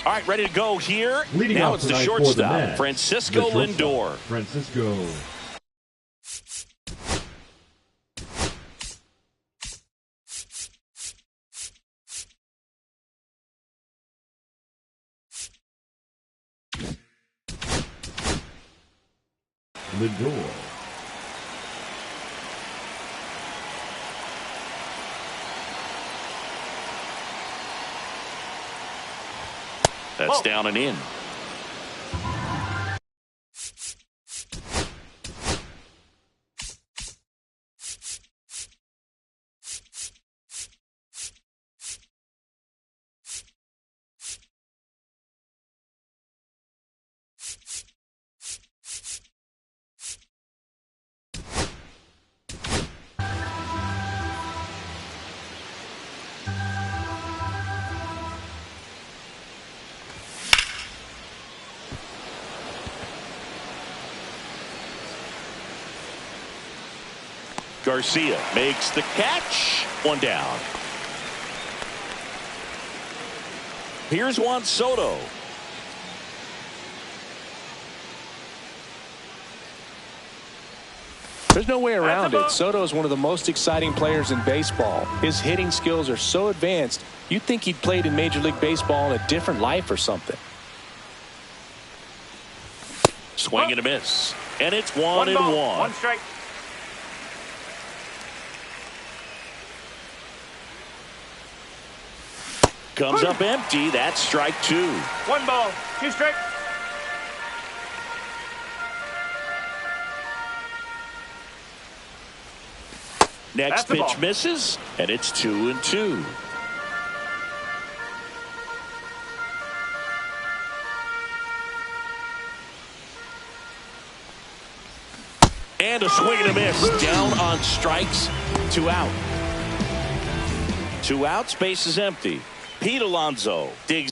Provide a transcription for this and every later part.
All right, ready to go here. Leading now off it's the tonight shortstop, for the Mets, Francisco Lindor. Francisco. Lindor. That's down and in. Garcia makes the catch. One down. Here's Juan Soto. There's no way around it. Soto is one of the most exciting players in baseball. His hitting skills are so advanced, you'd think he'd played in Major League Baseball in a different life or something. Swing and a miss. And it's 1-1. One strike. Comes up empty. That's strike two. 1 ball, 2 strikes. Next pitch misses, and it's 2-2. And a swing and a miss. Down on strikes. 2 out. 2 outs. Base is empty. Pete Alonso digs.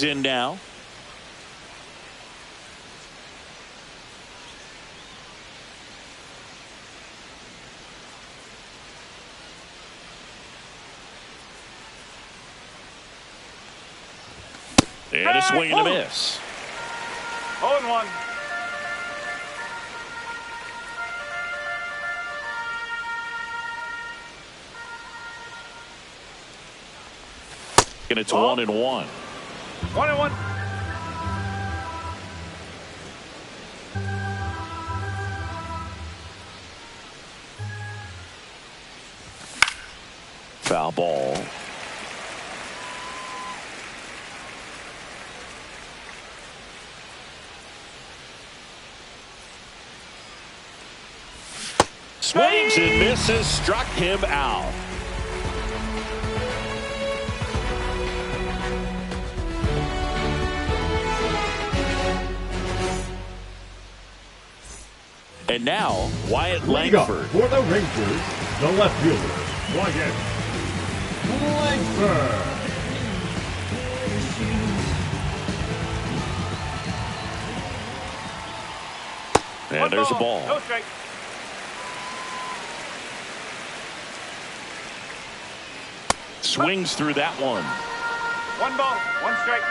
In now. And a swing and a miss. 0-1. And it's 1-1. 1-1. Foul ball. Swings and misses, struck him out. And now, Wyatt Langford. For the Rangers, the left fielder, Wyatt Langford. And there's a ball. No strike. Swings through that one. 1 ball, 1 strike.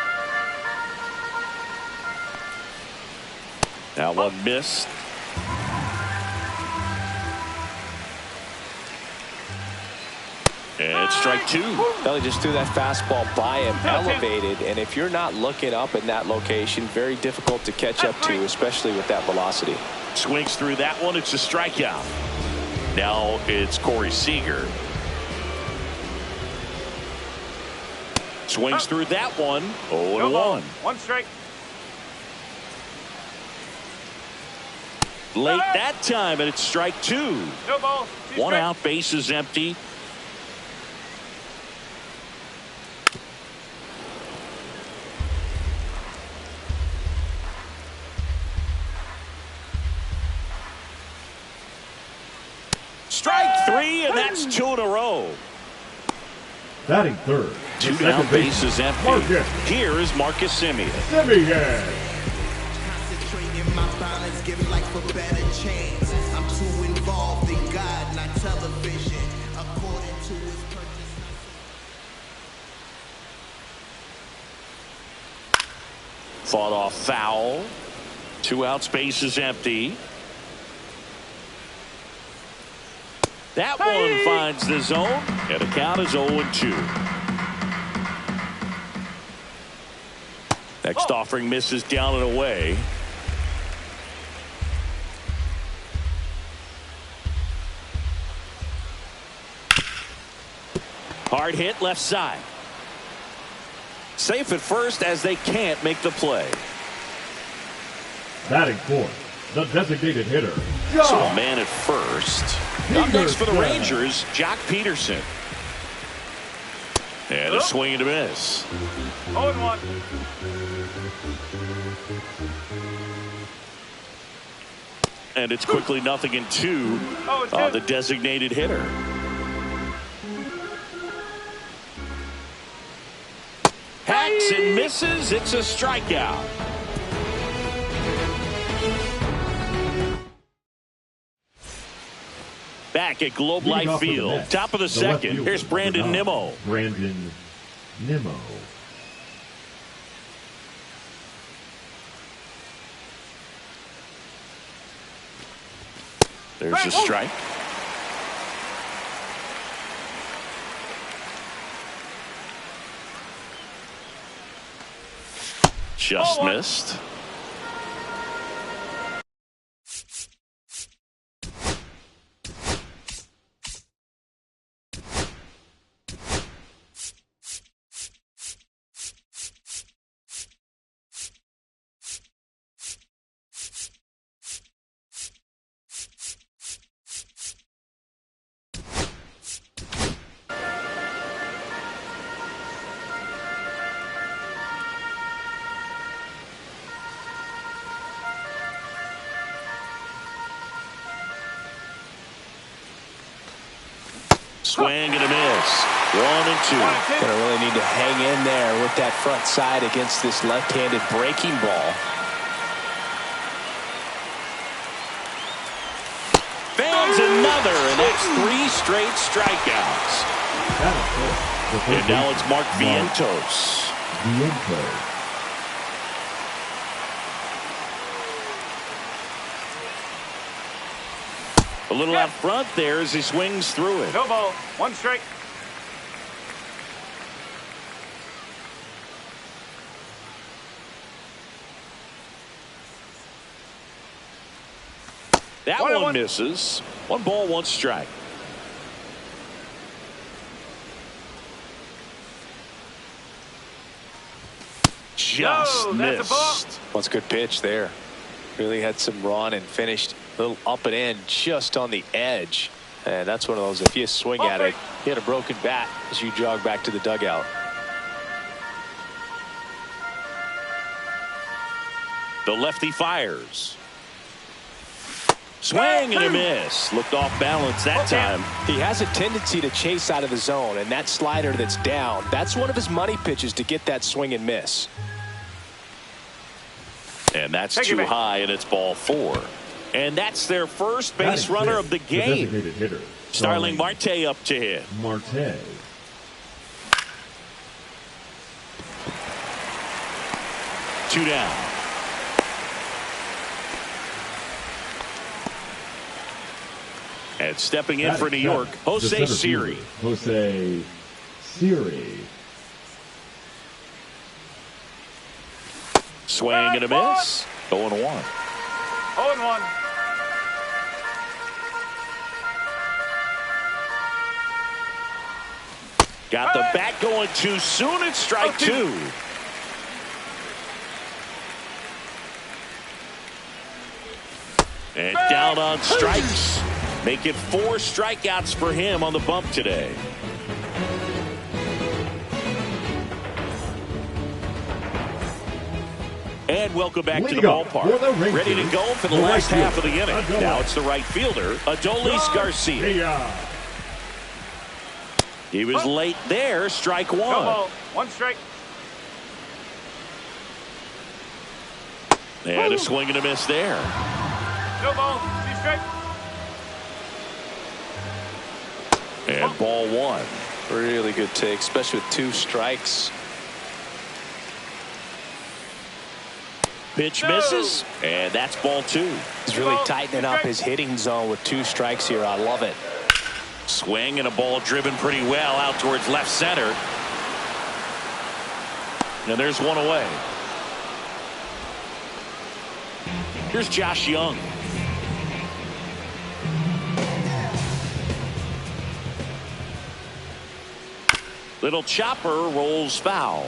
Now one missed. And it's strike 2. Well, he just threw that fastball by him, elevated, and if you're not looking up in that location, very difficult to catch up to, especially with that velocity. Swings through that one. It's a strikeout. Now it's Corey Seager. Swings through that one. 0-1. One strike. Late that time, and it's strike two. No ball. One out, base is empty. Strike three, and that's two in a row. Batting third. Two down, base is empty. Marcus. Here is Marcus Semien. Semien. Concentrating my balance, give life a better chance. I'm too involved in God, not television. According to his purpose. Fought off foul. Two outs, base is empty. That one finds the zone, and the count is 0-2. Next offering misses down and away. Hard hit left side. Safe at first as they can't make the play. Batting fourth, the designated hitter. So a man at first. Up next for the Rangers, Jock Peterson. And a swing and a miss. 0-1. And it's quickly 0-2. The designated hitter. Hacks and misses. It's a strikeout. Back at Globe Life Field. Top of the second. Here's Brandon Nimmo. Brandon Nimmo. There's a strike. Just missed. Swing and a miss. 1-2. Gonna really need to hang in there with that front side against this left-handed breaking ball. Fans another, and that's 3 straight strikeouts. And now it's Mark Vientos. A little out front there as he swings through it. No ball. One strike. That one misses. 1 ball, 1 strike. Just missed. Well, it's a good pitch there. Really had some run and finished a little up and in just on the edge. And that's one of those, if you swing at it, you had a broken bat as you jog back to the dugout. The lefty fires. Swing and a miss. Looked off balance that time. He has a tendency to chase out of the zone, and that slider that's down, that's one of his money pitches to get that swing and miss. And that's too high, and it's ball 4. And that's their first base runner of the game. Starling Marte up to hit. Marte. Two down. And stepping in for New York, Jose Siri. Jose Siri. Swing and a miss. 0-1. 0-1. Got the bat going too soon. It's strike two. And down on strikes. Make it 4 strikeouts for him on the bump today. And welcome back to the ballpark. Ready to go for the last half of the inning. Now it's the right fielder, Adolis Garcia. He was late there. Strike one. 1 strike. And a swing and a miss there. No ball. 2 strikes. And ball 1. Really good take, especially with 2 strikes. Pitch misses, and that's ball 2. He's really tightening up his hitting zone with 2 strikes here. I love it. Swing and a ball driven pretty well out towards left center. And there's one away. Here's Josh Young. Little chopper rolls foul.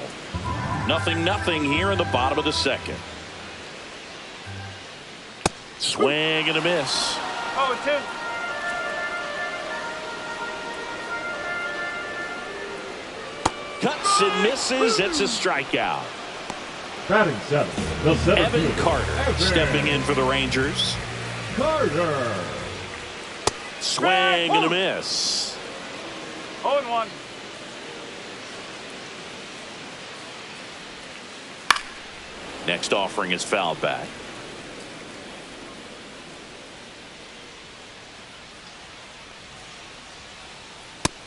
0-0 here in the bottom of the second. Swing and a miss. 0-2. Cuts and misses. It's a strikeout. Batting 7, the center Evan fielder, Carter stepping in for the Rangers. Carter. Swing and a miss. 0-1. Next offering is fouled back.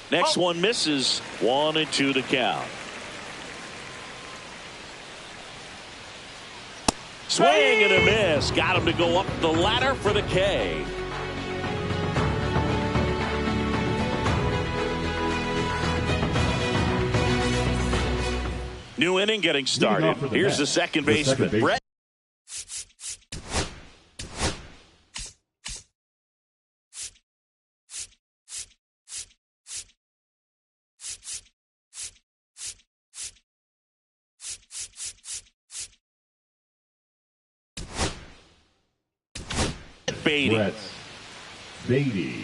Next one misses. 1-2 to count. Swing and a miss. Got him to go up the ladder for the K. New inning getting started. Here's the second baseman, Brett. Brett Beatty.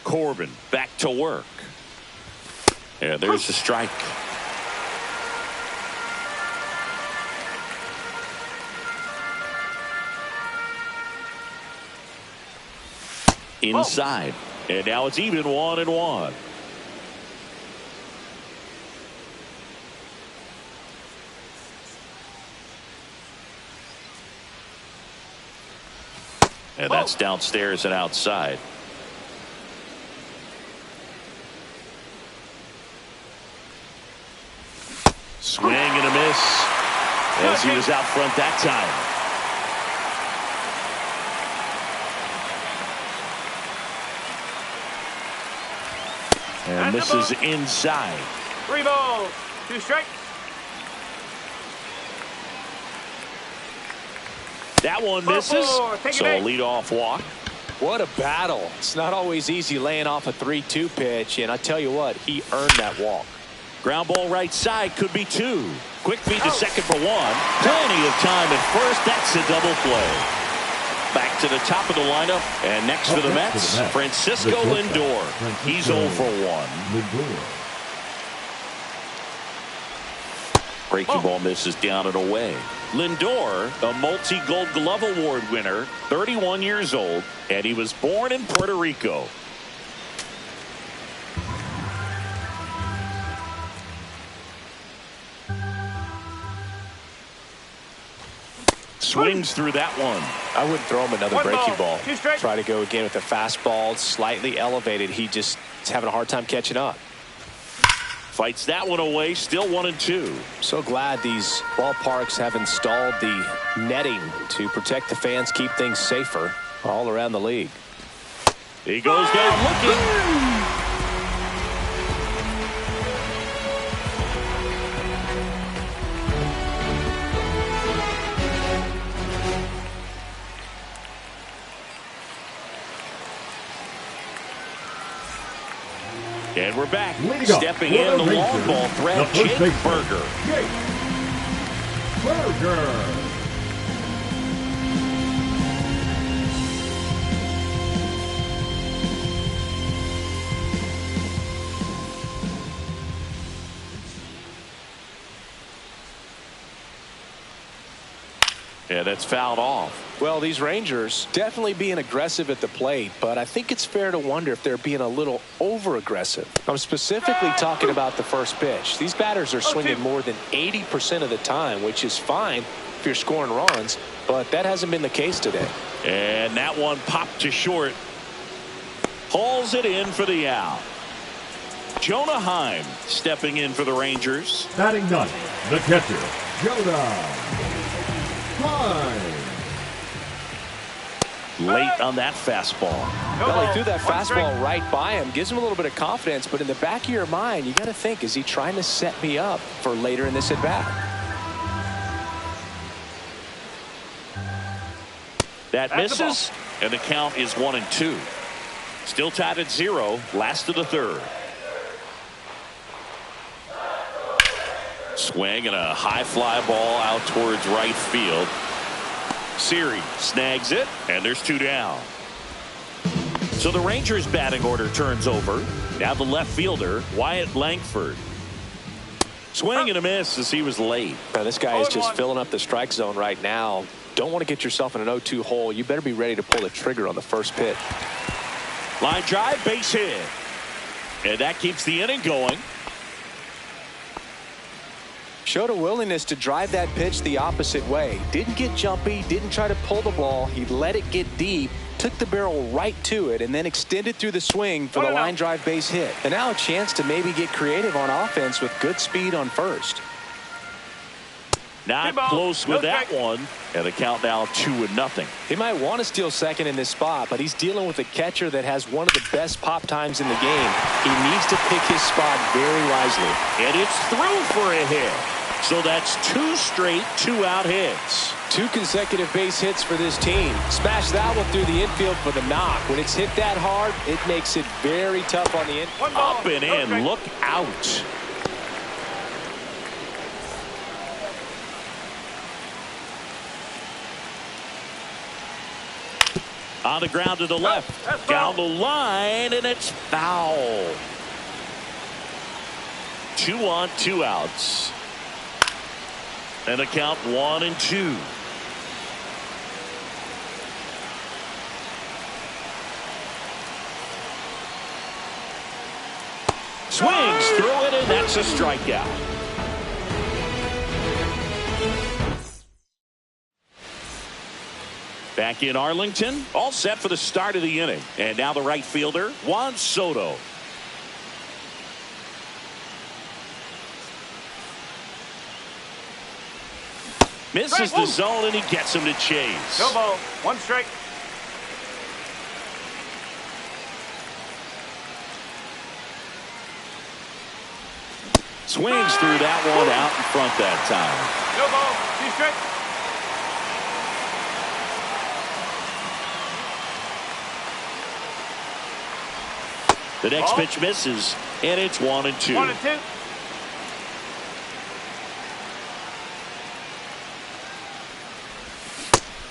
Corbin back to work. And there's the strike. Inside. And now it's even 1-1. And that's downstairs and outside. Swing and a miss as he was out front that time. And misses inside. 3 balls. 2 strikes. That one misses. So a leadoff walk. What a battle. It's not always easy laying off a 3-2 pitch, and I tell you what, he earned that walk. Ground ball right side, could be 2. Quick feed to second for 1. Plenty of time at first. That's a double play. Back to the top of the lineup, and next for the Mets, Francisco Lindor. He's 0 for 1. Breaking ball misses down and away. Lindor, a multi-Gold Glove Award winner, 31 years old, and he was born in Puerto Rico. Swings through that one. I wouldn't throw him another breaking ball. Try to go again with the fastball, slightly elevated. He just is having a hard time catching up. Fights that one away, still 1-2. So glad these ballparks have installed the netting to protect the fans, keep things safer all around the league. He goes down looking. And we're back. Stepping in the long ball threat, Jake Burger. Jake Burger. Yeah, that's fouled off. Well, these Rangers definitely being aggressive at the plate, but I think it's fair to wonder if they're being a little over-aggressive. I'm specifically talking about the first pitch. These batters are swinging more than 80% of the time, which is fine if you're scoring runs, but that hasn't been the case today. And that one popped to short. Hauls it in for the out. Jonah Heim stepping in for the Rangers. Batting ninth, the catcher, Jonah Heim. Late on that fastball. Well, he threw that fastball right by him. Gives him a little bit of confidence, but in the back of your mind, you got to think, is he trying to set me up for later in this at-bat? That misses, and the count is 1-2. Still tied at 0, last of the third. Swing and a high fly ball out towards right field. Siri snags it, and there's 2 down. So the Rangers batting order turns over. Now the left fielder, Wyatt Langford. Swing and a miss as he was late. Now, this guy is just filling up the strike zone right now. Don't want to get yourself in an 0-2 hole. You better be ready to pull the trigger on the first pitch. Line drive, base hit. And that keeps the inning going. Showed a willingness to drive that pitch the opposite way. Didn't get jumpy, didn't try to pull the ball. He let it get deep, took the barrel right to it, and then extended through the swing for the line drive base hit. And now a chance to maybe get creative on offense with good speed on first. Not close with that one. And the count now 2-0. He might want to steal second in this spot, but he's dealing with a catcher that has one of the best pop times in the game. He needs to pick his spot very wisely. And it's through for a hit. So that's 2 straight 2-out hits. 2 consecutive base hits for this team. Smash that one through the infield for the knock. When it's hit that hard, it makes it very tough on the infield. Up and in. Look out. On the ground to the left. Down the line, and it's foul. 2 on, 2 outs. And the count 1-2. Swings through it, and that's a strikeout. Back in Arlington, all set for the start of the inning. And now the right fielder, Juan Soto. Misses the zone, and he gets him to chase. No ball. 1 strike. Swings through that one out in front that time. No ball. 2 strike. The next pitch misses, and it's 1-2. 1-2.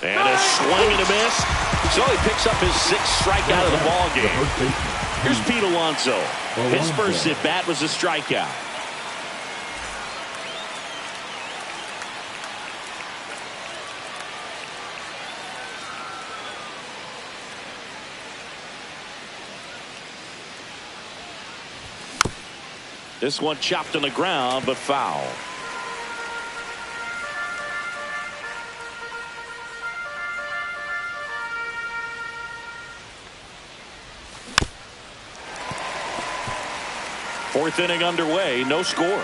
And a swing and a miss. So he picks up his 6th strikeout of the ball game. Here's Pete Alonso. His first at bat was a strikeout. This one chopped on the ground, but foul. Fourth inning underway, no score.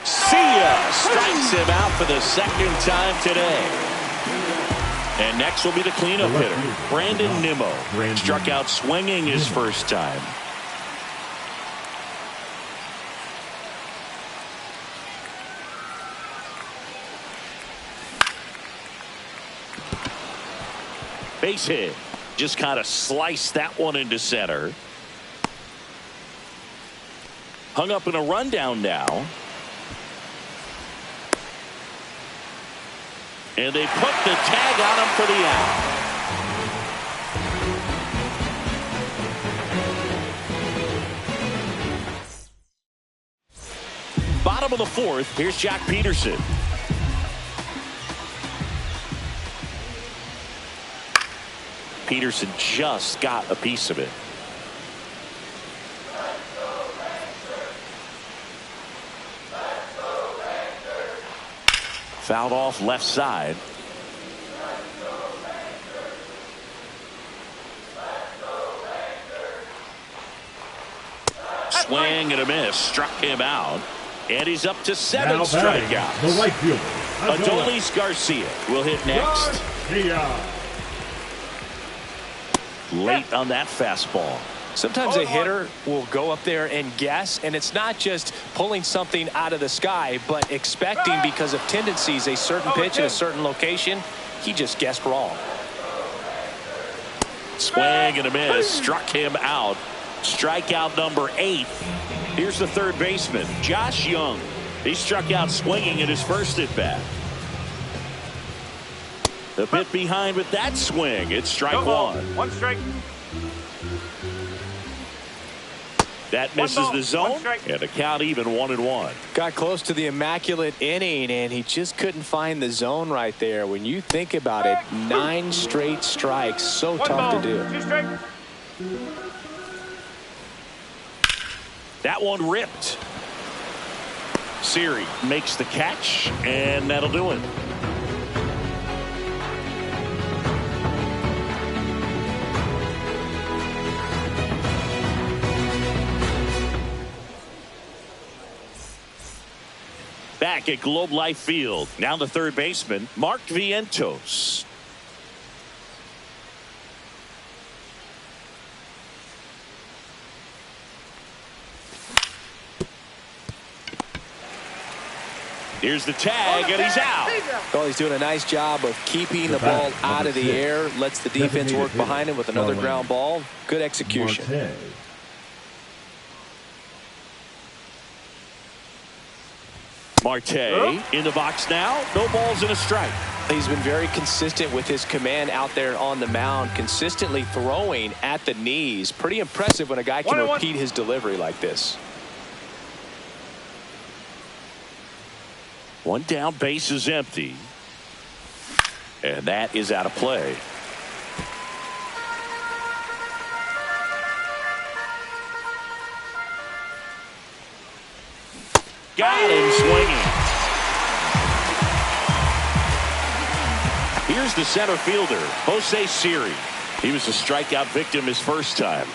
See ya! Strikes him out for the 2nd time today. And next will be the cleanup hitter, Brandon Nimmo. Struck out swinging his first time. Base hit. Just kind of sliced that one into center. Hung up in a rundown now. And they put the tag on him for the out. Bottom of the fourth. Here's Jack Peterson. Peterson just got a piece of it. Fouled off left side. Swing and a miss. Struck him out. And he's up to 7 strikeouts. The right fielder, Adolis Garcia will hit next. Late on that fastball. Sometimes a hitter will go up there and guess, and it's not just pulling something out of the sky, but expecting because of tendencies a certain pitch in a certain location. He just guessed wrong. Swing and a miss. Struck him out. Strikeout number 8. Here's the third baseman, Josh Young. He struck out swinging in his first at bat. A bit behind with that swing. It's strike one. 1 strike. That misses the zone, and the count even 1-1. Got close to the immaculate inning, and he just couldn't find the zone right there. When you think about it, 9 straight strikes, so tough to do. 2 strikes. That one ripped. Siri makes the catch, and that'll do it. Back at Globe Life Field. Now the third baseman, Mark Vientos. Here's the tag, and he's out. Well, he's doing a nice job of keeping the ball out of the air. Lets the defense work behind him with another ground ball. Good execution. Marte in the box now. No balls and a strike. He's been very consistent with his command out there on the mound, consistently throwing at the knees. Pretty impressive when a guy can repeat his delivery like this. One down, base is empty. And that is out of play. Got him swinging. Here's the center fielder, Jose Siri. He was a strikeout victim his first time.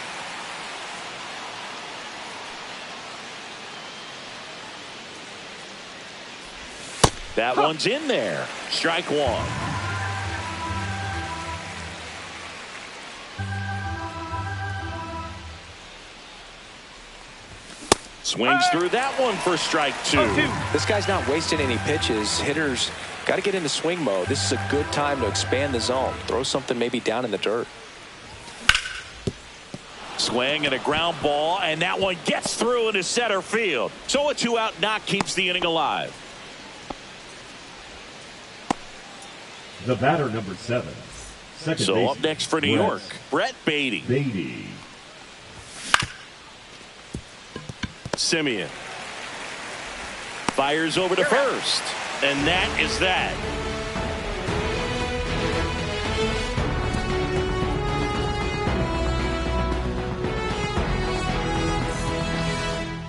That one's in there. Strike one. Swings through that one for strike 2. This guy's not wasting any pitches. Hitters got to get into swing mode. This is a good time to expand the zone. Throw something maybe down in the dirt. Swing and a ground ball, and that one gets through into center field. So a 2-out knock keeps the inning alive. The batter, number 7. Second so baseman, up next for New York, Brett Beatty. Simeon fires over to first, and that is that.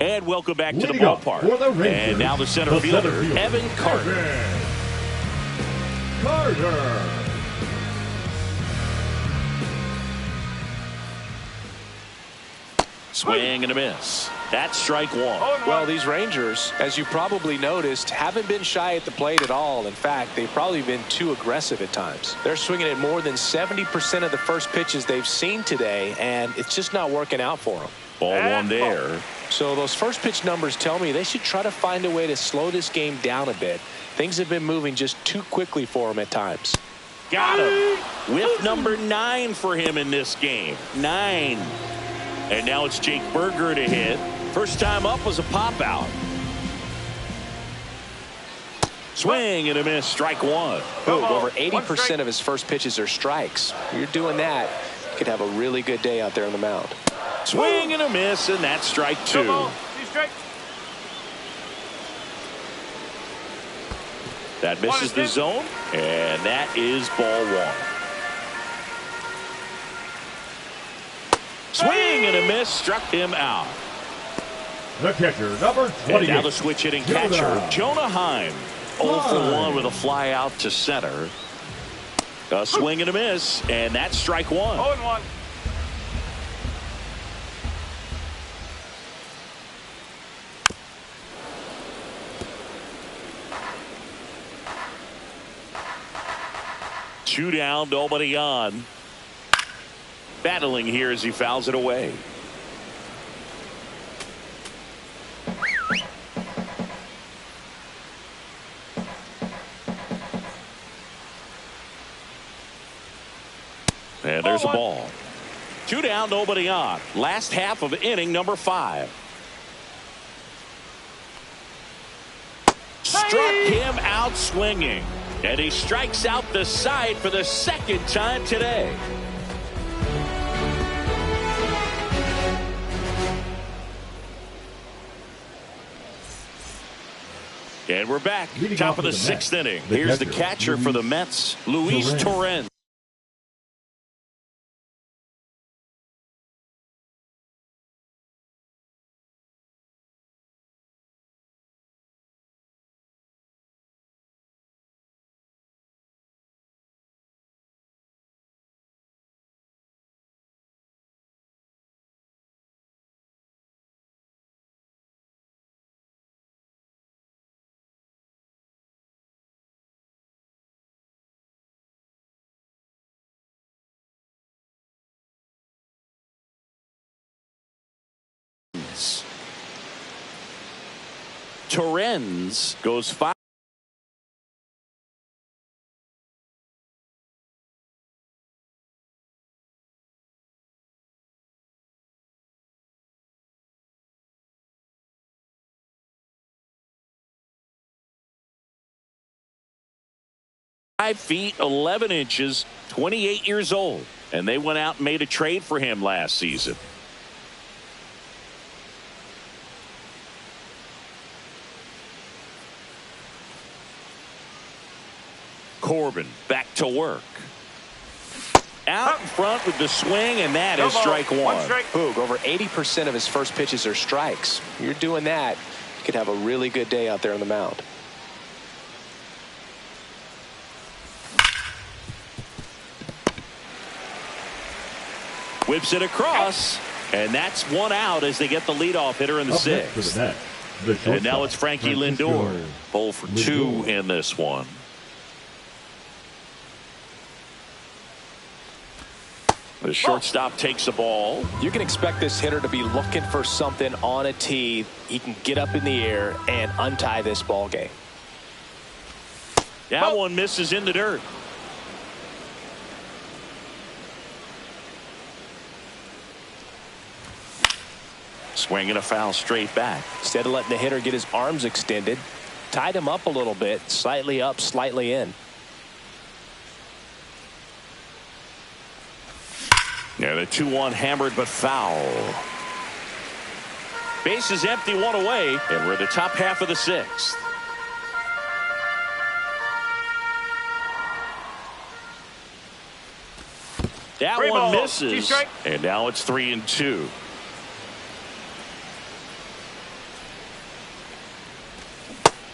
And welcome back to the ballpark. And now the center fielder, Evan Carter. Swing and a miss. That's strike 1. Well, these Rangers, as you probably noticed, haven't been shy at the plate at all. In fact, they've probably been too aggressive at times. They're swinging at more than 70% of the first pitches they've seen today, and it's just not working out for them. Ball one there. So those first pitch numbers tell me they should try to find a way to slow this game down a bit. Things have been moving just too quickly for them at times. Got him. Whiff number 9 for him in this game. 9. And now it's Jake Berger to hit. First time up was a pop out. Swing and a miss. Strike one. Over 80% of his first pitches are strikes. You're doing that, you could have a really good day out there on the mound. Swing and a miss, and that's strike 2. That misses the zone, and that is ball 1. Swing and a miss, struck him out. The catcher, number 28. And now the switch hitting catcher, Jonah Heim. 0 for 1 with a fly out to center. A swing and a miss, and that's strike 1. 0-1. Two down, nobody on. Battling here as he fouls it away. And there's a ball. 2 down, nobody on. Last half of inning number 5. Struck him out swinging. And he strikes out the side for the second time today. And we're back. Top of the 6th inning. Here's the catcher for the Mets, Luis Torrens. Torrens goes 5. Five feet 11 inches, 28 years old, and they went out and made a trade for him last season. Corbin back to work. Out in front with the swing, and that is strike 1. Boog, over 80% of his first pitches are strikes. You're doing that, you could have a really good day out there on the mound. Whips it across, and that's 1 out as they get the leadoff hitter in the 6th. And now it's Frankie Lindor. 0 for 2 in this one. The shortstop takes the ball. You can expect this hitter to be looking for something on a tee. He can get up in the air and untie this ball game. That one misses in the dirt. Swinging a foul straight back. Instead of letting the hitter get his arms extended, tied him up a little bit, slightly up, slightly in. Yeah, the 2-1 hammered but foul. Base is empty, 1 away, and we're in the top half of the 6th. That one misses, and now it's 3-2.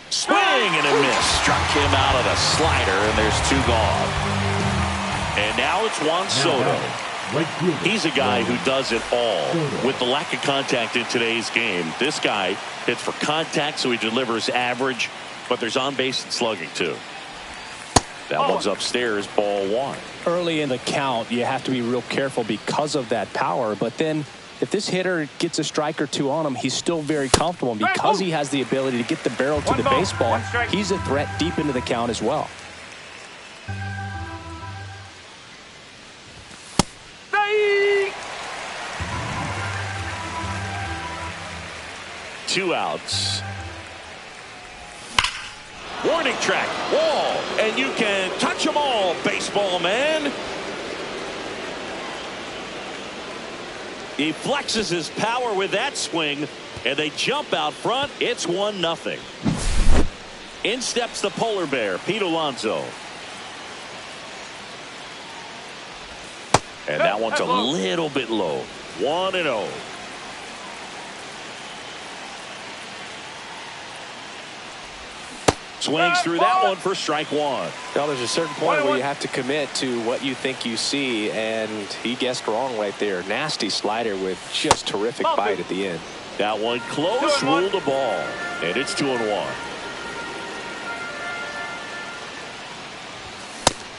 Swing and a miss. Struck him out of the slider, and there's 2 gone. And now it's Juan Soto. He's a guy who does it all. With the lack of contact in today's game, this guy hits for contact, so he delivers average, but there's on base and slugging too. That one's upstairs, ball 1. Early in the count, you have to be real careful because of that power, but then if this hitter gets a strike or 2 on him, he's still very comfortable, and because he has the ability to get the barrel to the baseball, he's a threat deep into the count as well. 2 outs. Warning track, wall, and you can touch them all, baseball man. He flexes his power with that swing, and they jump out front. It's 1-0. In steps the polar bear, Pete Alonso. And that one's a little bit low. 1-0. Swings through that one for strike 1. Well, there's a certain point where you have to commit to what you think you see, and he guessed wrong right there. Nasty slider with just terrific bite at the end. That one close, ruled a ball, and it's 2-1.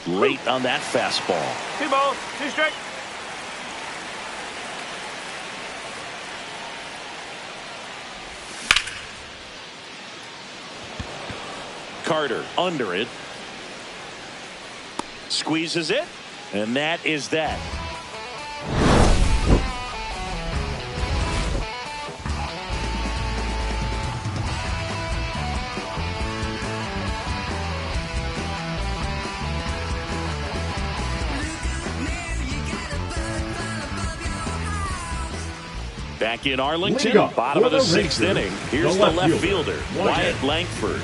Late on that fastball. 2 balls, 2 strikes. Carter under it. Squeezes it, and that is that. Back in Arlington, bottom of the 6th inning. Here's the left fielder, Wyatt Langford.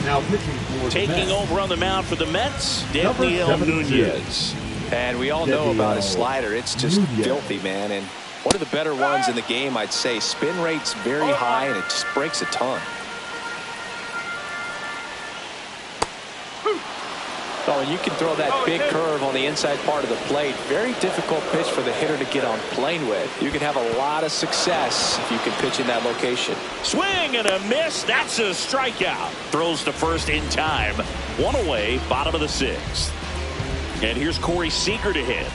Now pitching for taking over on the mound for the Mets, Daniel Nunez. And we all know about his slider. It's just filthy, man. And one of the better ones in the game, I'd say. Spin rate's very high, and it just breaks a ton. Oh, and you can throw that big curve on the inside part of the plate. Very difficult pitch for the hitter to get on plane with. You can have a lot of success if you can pitch in that location. Swing and a miss. That's a strikeout. Throws to first in time. 1 away, bottom of the 6th. And here's Corey Seager to hit.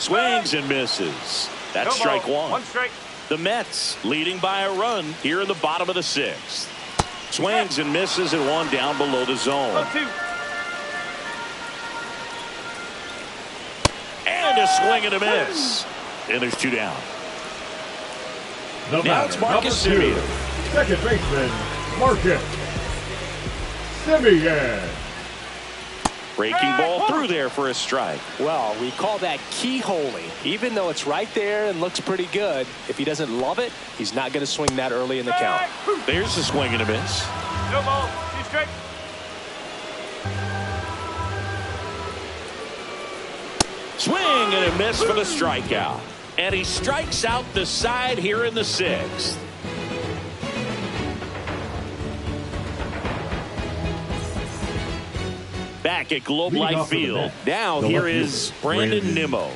Swings and misses. That's strike 1. 1 strike. The Mets leading by a run here in the bottom of the 6th. Swings and misses, and 1 down below the zone. 2. And a swing and a miss. And there's 2 down. Now it's Marcus Semien. Second baseman, Marcus Semien. Breaking ball through there for a strike. Well, we call that keyholing. Even though it's right there and looks pretty good, if he doesn't love it, he's not going to swing that early in the count. There's a swing and a miss. 2 balls, 2 strikes. Swing and a miss for the strikeout. And he strikes out the side here in the 6th. Back at Globe Life Field. Now here is Brandon Nimmo.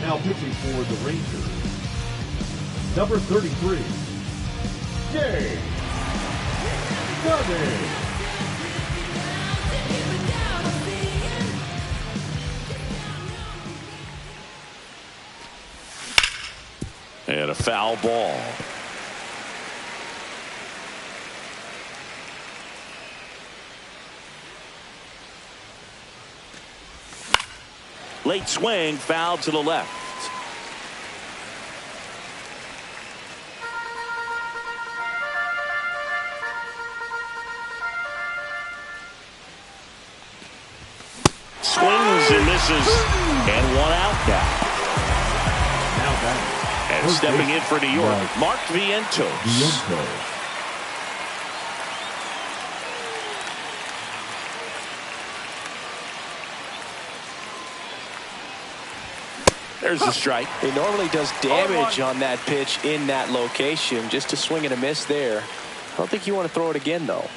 Now pitching for the Rangers, number 33, Jay Garvin. And a foul ball. Late swing, foul to the left. Swings and misses, and 1 out now. And stepping in for New York, Mark Vientos. There's the strike. He normally does damage on that pitch in that location. Just a swing and a miss there. I don't think you want to throw it again, though.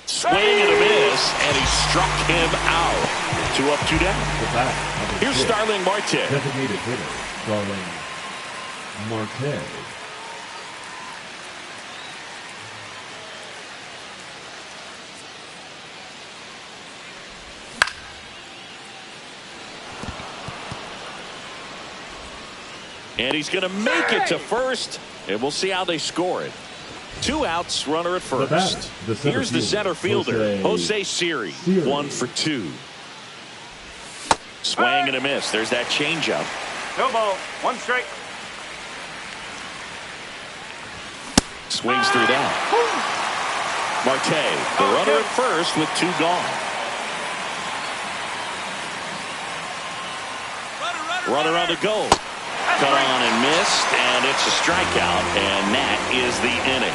Swing and a miss, and he struck him out. 2 up, 2 down. Here's Starling Marte. Designated hitter, Starling Marte. And he's going to make it to first, and we'll see how they score it. 2 outs, runner at first. Here's the center fielder, Jose Siri, 1 for 2. Swing and a miss. There's that changeup. No ball. 1 strike. Swings through that. Marte, the runner at first with 2 gone. Runner on the go. Cut on and missed, and it's a strikeout, and that is the inning.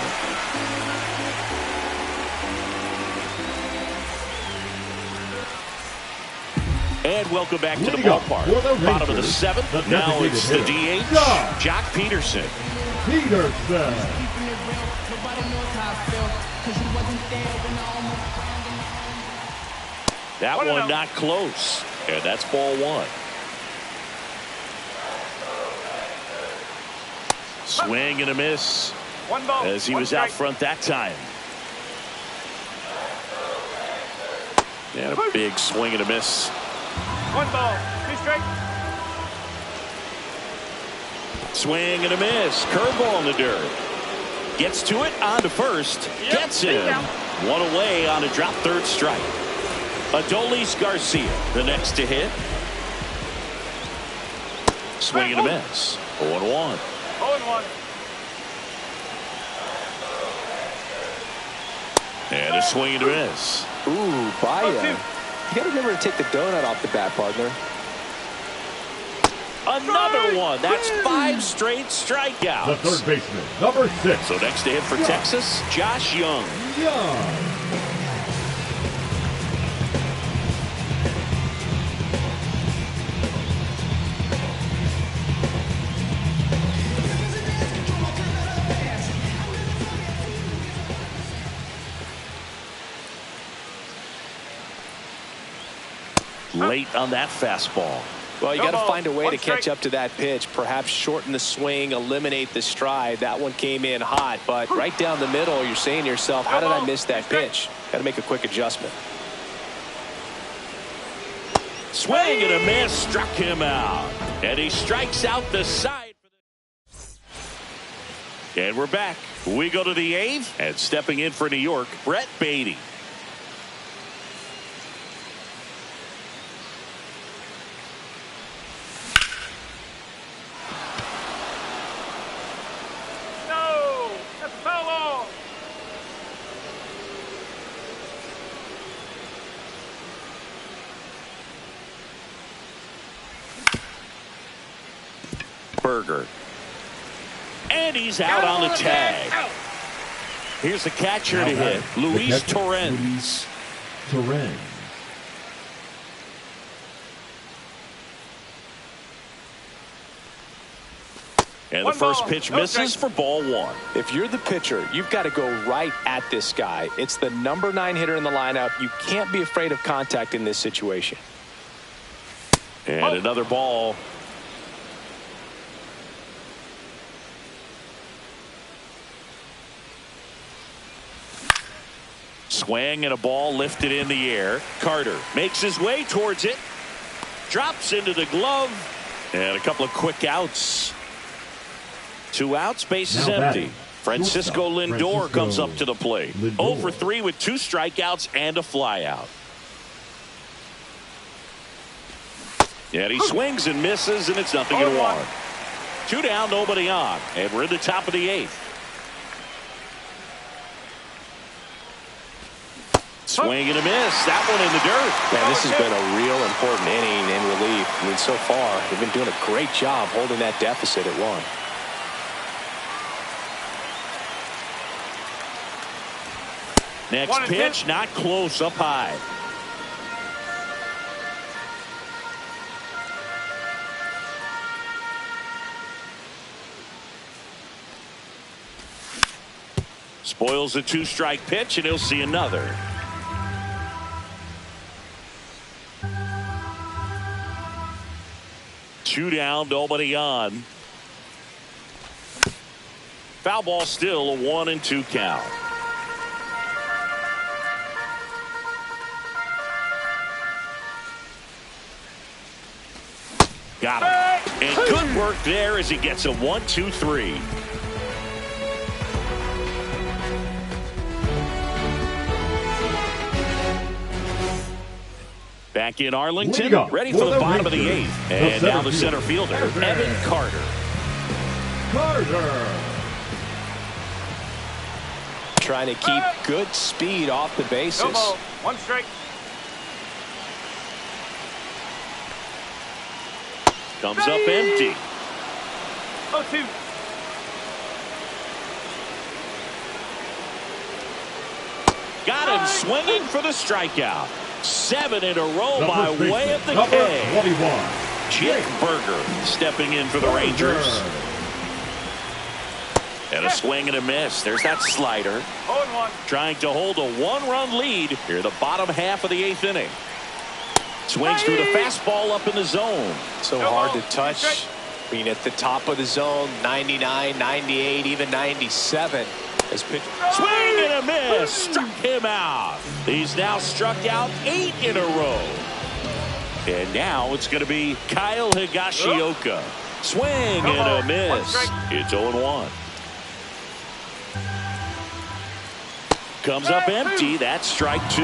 And welcome back to the ballpark. Bottom of the 7th. Now it's the DH, Jock Peterson. That one not close, and that's ball 1. Swing and a miss 1 ball, as he was out front that time. And a big swing and a miss. 1 ball, 2 strike. Swing and a miss. Curveball in the dirt. Gets to it on to first. Gets him. 1 away on a drop 3rd strike. Adolis Garcia, the next to hit. Swing and a miss. 0-1. 0-1. And a swing and a miss. Ooh, Baya. You got to remember to take the donut off the bat, partner. Another one. That's 5 straight strikeouts. The third baseman, number 6. So next to hit for Texas, Josh Young. Late on that fastball. Well, you got to find a way to catch up to that pitch. Perhaps shorten the swing, eliminate the stride. That one came in hot, but right down the middle, you're saying to yourself, how did I miss that pitch? Got to make a quick adjustment. Swing and a miss, struck him out. And he strikes out the side. And we're back. We go to the 8th, and stepping in for New York, Brett Beatty. Burger. And he's out on the tag. Here's the catcher to hit, Luis Torrens. And the first pitch misses for ball 1. If you're the pitcher, you've got to go right at this guy. It's the number 9 hitter in the lineup. You can't be afraid of contact in this situation. And another ball. Swing and a ball lifted in the air. Carter makes his way towards it. Drops into the glove. And a couple of quick outs. 2 outs, bases empty. Francisco Lindor comes up to the plate. 0 for 3 with 2 strikeouts and a flyout. And he swings and misses, and it's 0-1. 2 down, nobody on. And we're in the top of the 8th. Swing and a miss. That one in the dirt. Man, this has been a real important inning in relief. I mean, so far, they've been doing a great job holding that deficit at 1. Next pitch, not close, up high. Spoils a 2-strike pitch, and he'll see another. 2 down, nobody on. Foul ball, still a 1-2 count. Got him. And good work there as he gets a 1-2-3. Back in Arlington, ready for the bottom of the 8th. And now the center fielder, Evan Carter. Trying to keep good speed off the bases. No ball. 1 strike. Comes up empty. 0-2. Got him swinging for the strikeout. 7 in a row by way of the number K. 21. Jake Berger stepping in for the Rangers. And a swing and a miss. There's that slider. 0-1. Trying to hold a 1-run lead here the bottom half of the 8th inning. Swings through the fastball up in the zone. So hard to touch. Being at the top of the zone, 99, 98, even 97. As pitch. Swing and a miss. Struck him out. He's now struck out 8 in a row. And now it's going to be Kyle Higashioka. Swing and a miss. It's 0-1. Comes up empty. That's strike 2.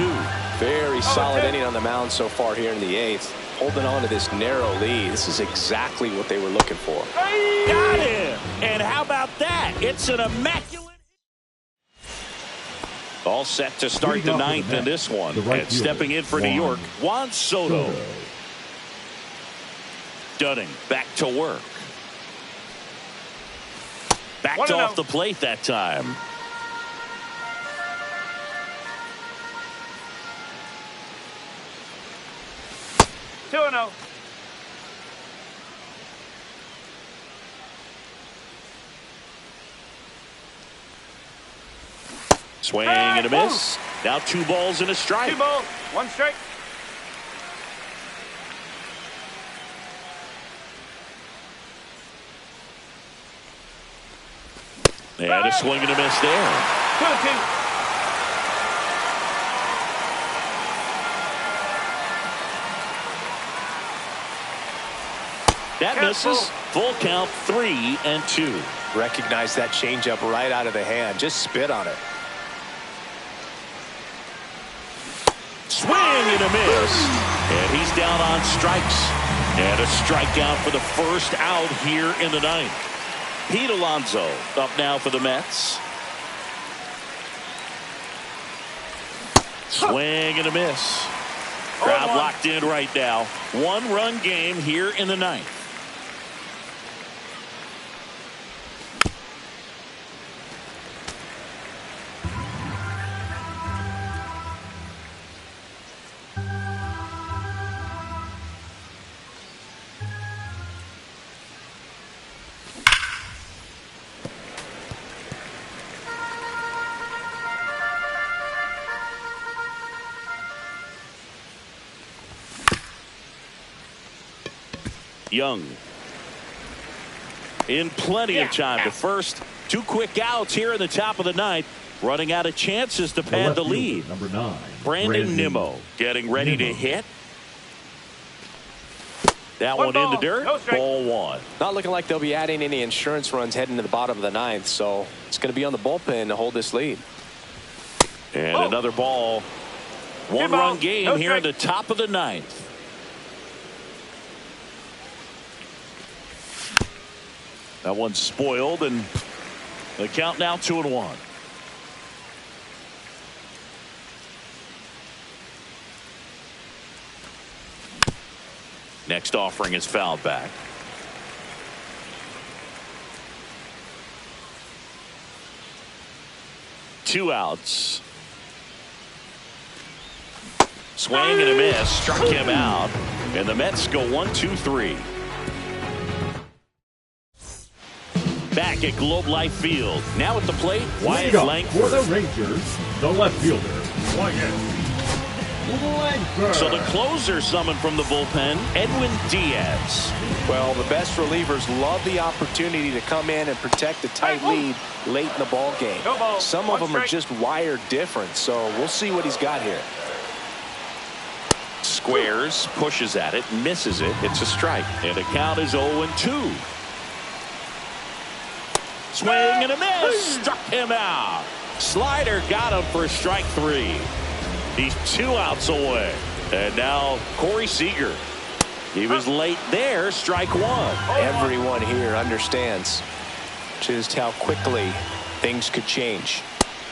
Very solid inning on the mound so far here in the 8th. Holding on to this narrow lead. This is exactly what they were looking for. Got him. And how about that? It's an immaculate. All set to start the 9th in this one. And stepping in for New York, Juan Soto. Dunning back to work. Backed off the plate that time. Two and 0. Swing and a miss. Now 2 balls and a strike. 2 balls, 1 strike. And a swing and a miss there. 2-2. That misses. Full count, 3-2. Recognize that changeup right out of the hand. Just spit on it. Swing and a miss. And he's down on strikes. And a strikeout for the first out here in the 9th. Pete Alonso up now for the Mets. Swing and a miss. Crowd locked in right now. 1-run game here in the 9th. Young in plenty of time to first. 2 quick outs here in the top of the 9th. Running out of chances to pad the lead. Number 9. Brandon Nimmo getting ready to hit. That one in the dirt. Ball 1. Not looking like they'll be adding any insurance runs heading to the bottom of the 9th. So it's going to be on the bullpen to hold this lead. And another ball. 1-run game here in the top of the 9th. That one's spoiled, and the count now 2-1. Next offering is fouled back. Two outs. Swing and a miss. Struck him out. And the Mets go 1-2-3. Back at Globe Life Field. Now at the plate, Wyatt Langford. For the Rangers, the left fielder, Wyatt So the closer summoned from the bullpen, Edwin Diaz. Well, the best relievers love the opportunity to come in and protect a tight lead late in the ball game. Some of them are just wired different, so we'll see what he's got here. Squares, pushes at it, misses it. It's a strike, and the count is 0-2. Swing and a miss. Struck him out. Slider got him for strike 3. He's 2 outs away. And now Corey Seager. He was late there. Strike 1. Everyone here understands just how quickly things could change.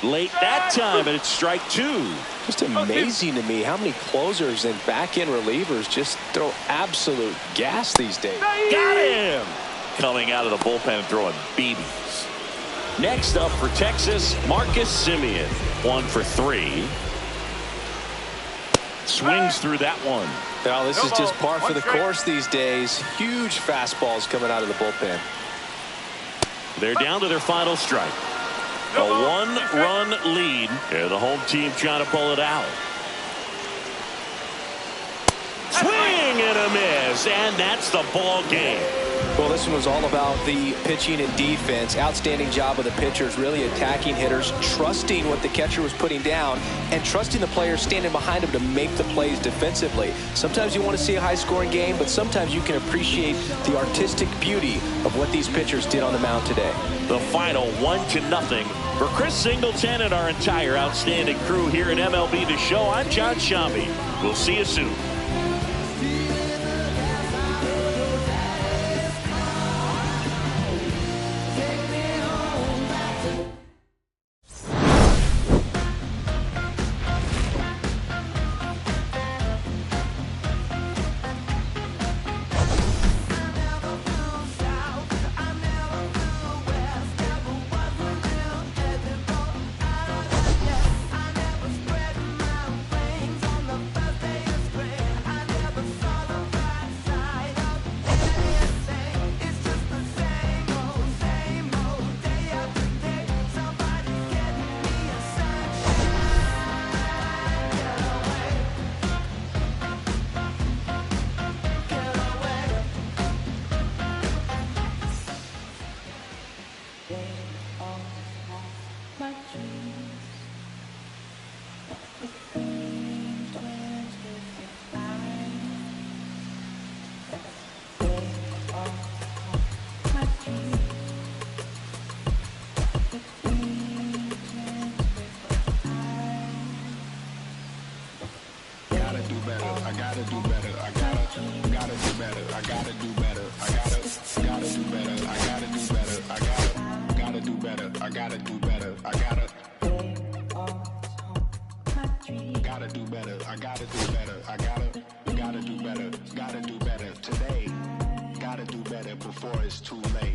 Late that time, and it's strike 2. Just amazing to me how many closers and back-end relievers just throw absolute gas these days. Got him. Coming out of the bullpen and throwing BBs. Next up for Texas, Marcus Semien. 1 for 3. Swings through that one. Now this is just par for the course these days. Huge fastballs coming out of the bullpen. They're down to their final strike. A 1-run lead, and the home team trying to pull it out. Swing and a miss, and that's the ball game. Well, this one was all about the pitching and defense. Outstanding job of the pitchers, really attacking hitters, trusting what the catcher was putting down, and trusting the players standing behind him to make the plays defensively. Sometimes you want to see a high-scoring game, but sometimes you can appreciate the artistic beauty of what these pitchers did on the mound today. The final 1-0 for Chris Singleton and our entire outstanding crew here at MLB The Show. I'm John Shambi. We'll see you soon.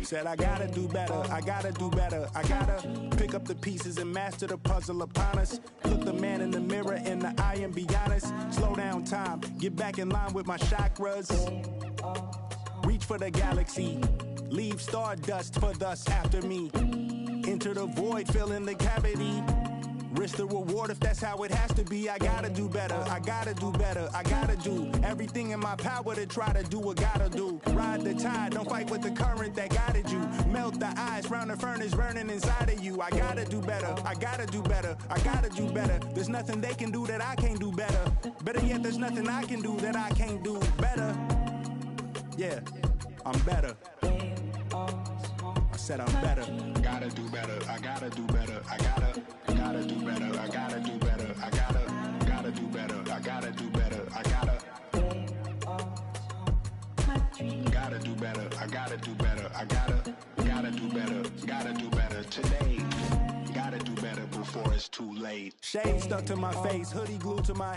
Said I gotta do better, I gotta do better, I gotta pick up the pieces and master the puzzle upon us. Look the man in the mirror in the eye and be honest. Slow down time, get back in line with my chakras. Reach for the galaxy, leave stardust for thus after me. Enter the void, fill in the cavity. Risk the reward if that's how it has to be. I gotta do better, I gotta do better, I gotta do everything in my power to try to do what gotta do. Ride the tide, don't fight with the current that guided you. Melt the ice round the furnace burning inside of you. I gotta do better, I gotta do better, I gotta do better. There's nothing they can do that I can't do better. Better yet, there's nothing I can do that I can't do better. Yeah, I'm better. I said I'm better. Gotta do better, I gotta do better, I gotta do better, I gotta do better, I gotta do better, I gotta do better, I gotta do better, I gotta do better, I gotta do better today. Gotta do better before it's too late. Shade stuck to my face, hoodie glued to my